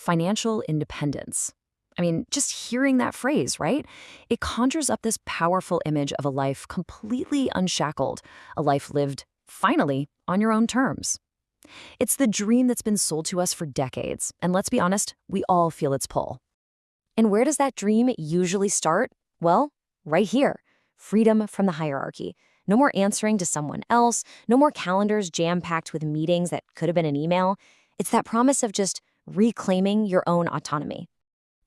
financial independence. I mean, just hearing that phrase, right? It conjures up this powerful image of a life completely unshackled, a life lived, finally, on your own terms. It's the dream that's been sold to us for decades, and let's be honest, we all feel its pull. And where does that dream usually start? Well, right here. Freedom from the hierarchy. No more answering to someone else, no more calendars jam-packed with meetings that could have been an email. It's that promise of just reclaiming your own autonomy.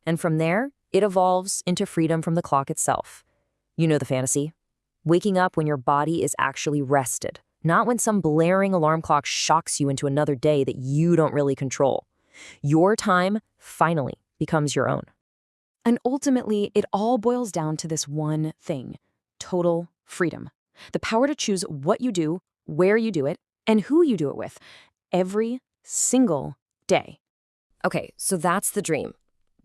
And from there, it evolves into freedom from the clock itself. You know the fantasy. Waking up when your body is actually rested, not when some blaring alarm clock shocks you into another day that you don't really control. Your time finally becomes your own. And ultimately, it all boils down to this one thing: total freedom. The power to choose what you do, where you do it, and who you do it with, every single day. Okay, so that's the dream.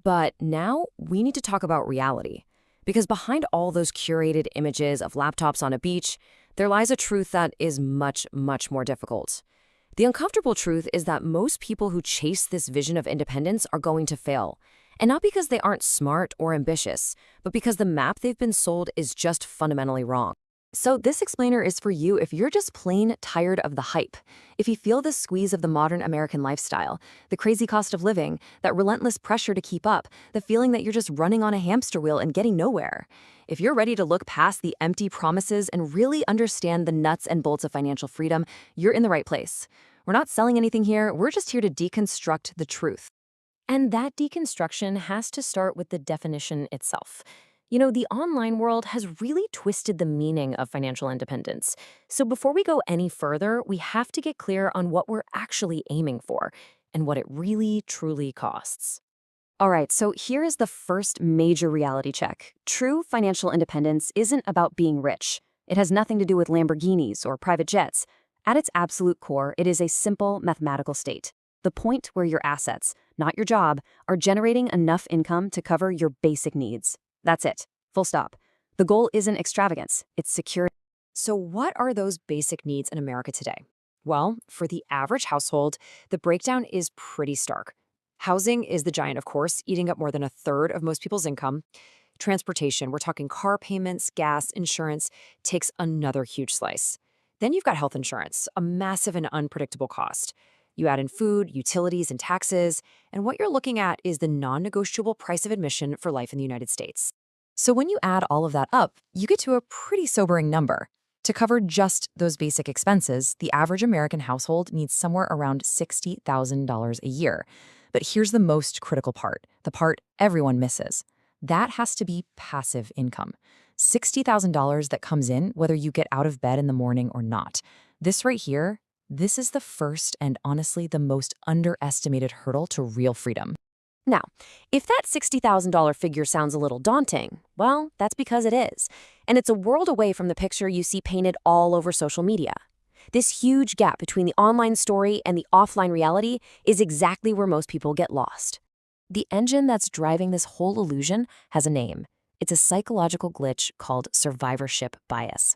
But now we need to talk about reality. Because behind all those curated images of laptops on a beach, there lies a truth that is much, much more difficult. The uncomfortable truth is that most people who chase this vision of independence are going to fail. And not because they aren't smart or ambitious, but because the map they've been sold is just fundamentally wrong. So this explainer is for you if you're just plain tired of the hype, if you feel the squeeze of the modern American lifestyle, the crazy cost of living, that relentless pressure to keep up, the feeling that you're just running on a hamster wheel and getting nowhere. If you're ready to look past the empty promises and really understand the nuts and bolts of financial freedom, you're in the right place. We're not selling anything here, we're just here to deconstruct the truth. And that deconstruction has to start with the definition itself. You know, the online world has really twisted the meaning of financial independence. So before we go any further, we have to get clear on what we're actually aiming for and what it really, truly costs. All right, so here is the first major reality check. True financial independence isn't about being rich. It has nothing to do with Lamborghinis or private jets. At its absolute core, it is a simple mathematical state. The point where your assets, not your job, are generating enough income to cover your basic needs. That's it. Full stop. The goal isn't extravagance, it's security. So what are those basic needs in America today? Well, for the average household, the breakdown is pretty stark. Housing is the giant, of course, eating up more than a third of most people's income. Transportation, we're talking car payments, gas, insurance, takes another huge slice. Then you've got health insurance, a massive and unpredictable cost. You add in food, utilities, and taxes, and what you're looking at is the non-negotiable price of admission for life in the United States. So when you add all of that up, you get to a pretty sobering number. To cover just those basic expenses, the average American household needs somewhere around $60,000 a year. But here's the most critical part, the part everyone misses. That has to be passive income. $60,000 that comes in whether you get out of bed in the morning or not. This right here, this is the first and honestly the most underestimated hurdle to real freedom. Now, if that $60,000 figure sounds a little daunting, well, that's because it is. And it's a world away from the picture you see painted all over social media. This huge gap between the online story and the offline reality is exactly where most people get lost. The engine that's driving this whole illusion has a name. It's a psychological glitch called survivorship bias.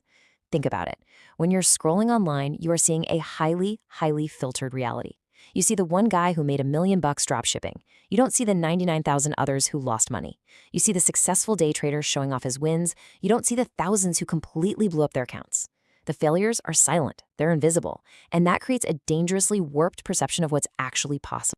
Think about it. When you're scrolling online, you are seeing a highly, highly filtered reality. You see the one guy who made $1 million dropshipping. You don't see the 99,000 others who lost money. You see the successful day trader showing off his wins. You don't see the thousands who completely blew up their accounts. The failures are silent. They're invisible. And that creates a dangerously warped perception of what's actually possible.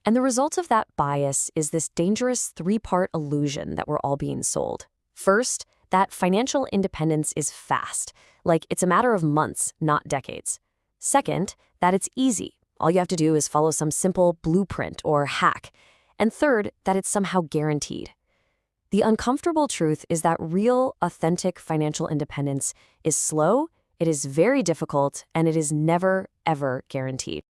And the result of that bias is this dangerous three-part illusion that we're all being sold. First, that financial independence is fast. Like, it's a matter of months, not decades. Second, that it's easy. All you have to do is follow some simple blueprint or hack. And third, that it's somehow guaranteed. The uncomfortable truth is that real, authentic financial independence is slow, it is very difficult, and it is never, ever guaranteed.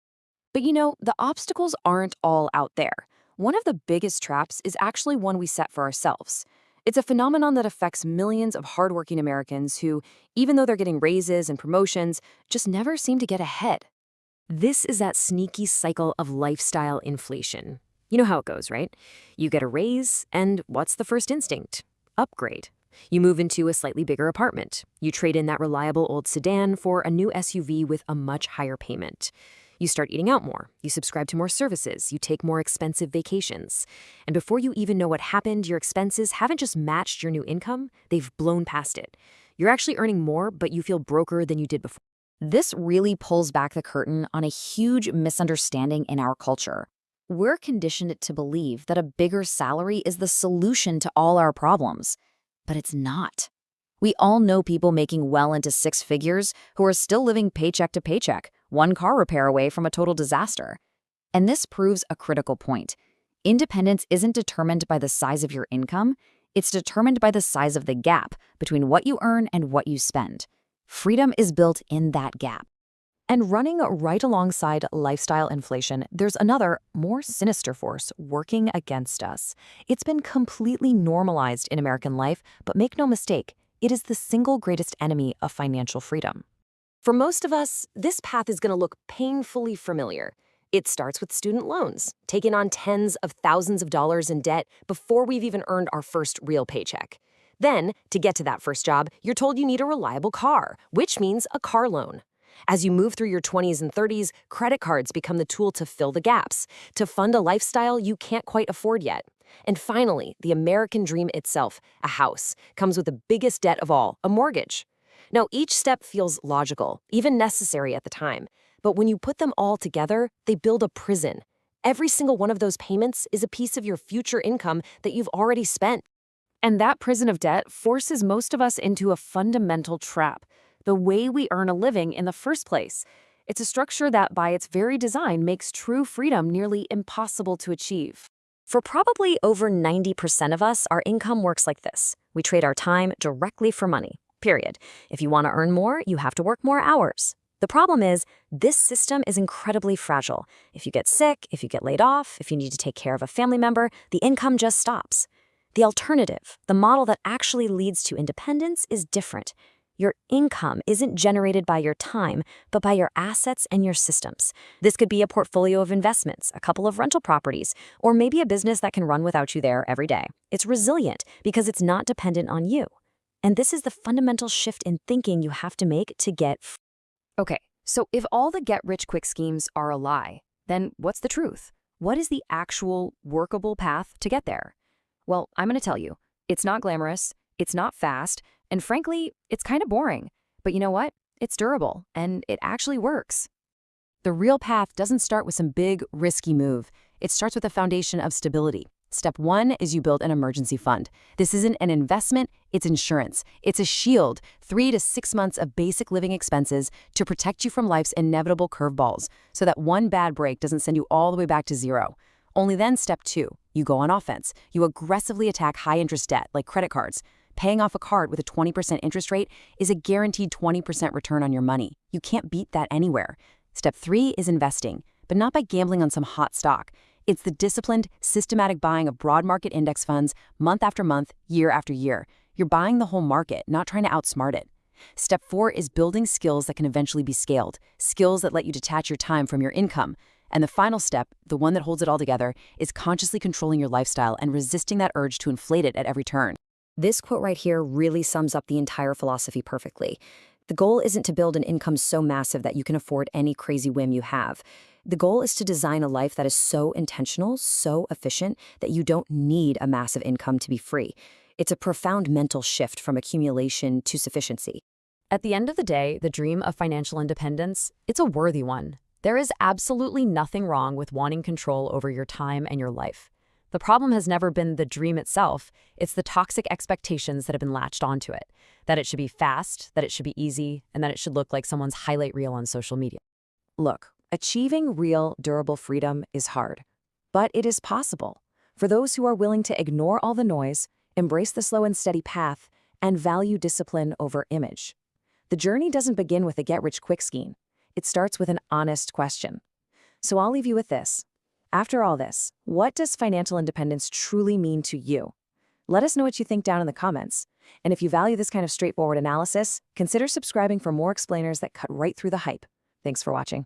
But you know, the obstacles aren't all out there. One of the biggest traps is actually one we set for ourselves. It's a phenomenon that affects millions of hardworking Americans who, even though they're getting raises and promotions, just never seem to get ahead. This is that sneaky cycle of lifestyle inflation. You know how it goes, right? You get a raise, and what's the first instinct? Upgrade. You move into a slightly bigger apartment. You trade in that reliable old sedan for a new SUV with a much higher payment. You start eating out more, you subscribe to more services, you take more expensive vacations. And before you even know what happened, your expenses haven't just matched your new income, they've blown past it. You're actually earning more, but you feel broker than you did before. This really pulls back the curtain on a huge misunderstanding in our culture. We're conditioned to believe that a bigger salary is the solution to all our problems, but it's not. We all know people making well into six figures who are still living paycheck to paycheck, one car repair away from a total disaster. And this proves a critical point. Independence isn't determined by the size of your income, it's determined by the size of the gap between what you earn and what you spend. Freedom is built in that gap. And running right alongside lifestyle inflation, there's another, more sinister force working against us. It's been completely normalized in American life, but make no mistake, it is the single greatest enemy of financial freedom. For most of us, this path is going to look painfully familiar. It starts with student loans, taking on tens of thousands of dollars in debt before we've even earned our first real paycheck. Then, to get to that first job, you're told you need a reliable car, which means a car loan. As you move through your 20s and 30s, credit cards become the tool to fill the gaps, to fund a lifestyle you can't quite afford yet. And finally, the American dream itself, a house, comes with the biggest debt of all, a mortgage. Now, each step feels logical, even necessary at the time. But when you put them all together, they build a prison. Every single one of those payments is a piece of your future income that you've already spent. And that prison of debt forces most of us into a fundamental trap, the way we earn a living in the first place. It's a structure that, by its very design, makes true freedom nearly impossible to achieve. For probably over 90% of us, our income works like this. We trade our time directly for money, period. If you want to earn more, you have to work more hours. The problem is, this system is incredibly fragile. If you get sick, if you get laid off, if you need to take care of a family member, the income just stops. The alternative, the model that actually leads to independence, is different. Your income isn't generated by your time, but by your assets and your systems. This could be a portfolio of investments, a couple of rental properties, or maybe a business that can run without you there every day. It's resilient because it's not dependent on you. And this is the fundamental shift in thinking you have to make to get free. Okay, so if all the get-rich-quick schemes are a lie, then what's the truth? What is the actual workable path to get there? Well, I'm going to tell you, it's not glamorous, it's not fast, and frankly, it's kind of boring. But you know what? It's durable, and it actually works. The real path doesn't start with some big, risky move. It starts with a foundation of stability. Step one is you build an emergency fund. This isn't an investment, it's insurance. It's a shield, 3 to 6 months of basic living expenses to protect you from life's inevitable curveballs, so that one bad break doesn't send you all the way back to zero. Only then, step two, you go on offense. You aggressively attack high-interest debt, like credit cards. Paying off a card with a 20% interest rate is a guaranteed 20% return on your money. You can't beat that anywhere. Step three is investing, but not by gambling on some hot stock. It's the disciplined, systematic buying of broad market index funds month after month, year after year. You're buying the whole market, not trying to outsmart it. Step four is building skills that can eventually be scaled, skills that let you detach your time from your income. And the final step, the one that holds it all together, is consciously controlling your lifestyle and resisting that urge to inflate it at every turn. This quote right here really sums up the entire philosophy perfectly. The goal isn't to build an income so massive that you can afford any crazy whim you have. The goal is to design a life that is so intentional, so efficient, that you don't need a massive income to be free. It's a profound mental shift from accumulation to sufficiency. At the end of the day, the dream of financial independence, it's a worthy one. There is absolutely nothing wrong with wanting control over your time and your life. The problem has never been the dream itself, it's the toxic expectations that have been latched onto it. That it should be fast, that it should be easy, and that it should look like someone's highlight reel on social media. Look, achieving real, durable freedom is hard, but it is possible for those who are willing to ignore all the noise, embrace the slow and steady path, and value discipline over image. The journey doesn't begin with a get-rich-quick scheme. It starts with an honest question. So I'll leave you with this. After all this, what does financial independence truly mean to you? Let us know what you think down in the comments. And if you value this kind of straightforward analysis, consider subscribing for more explainers that cut right through the hype. Thanks for watching.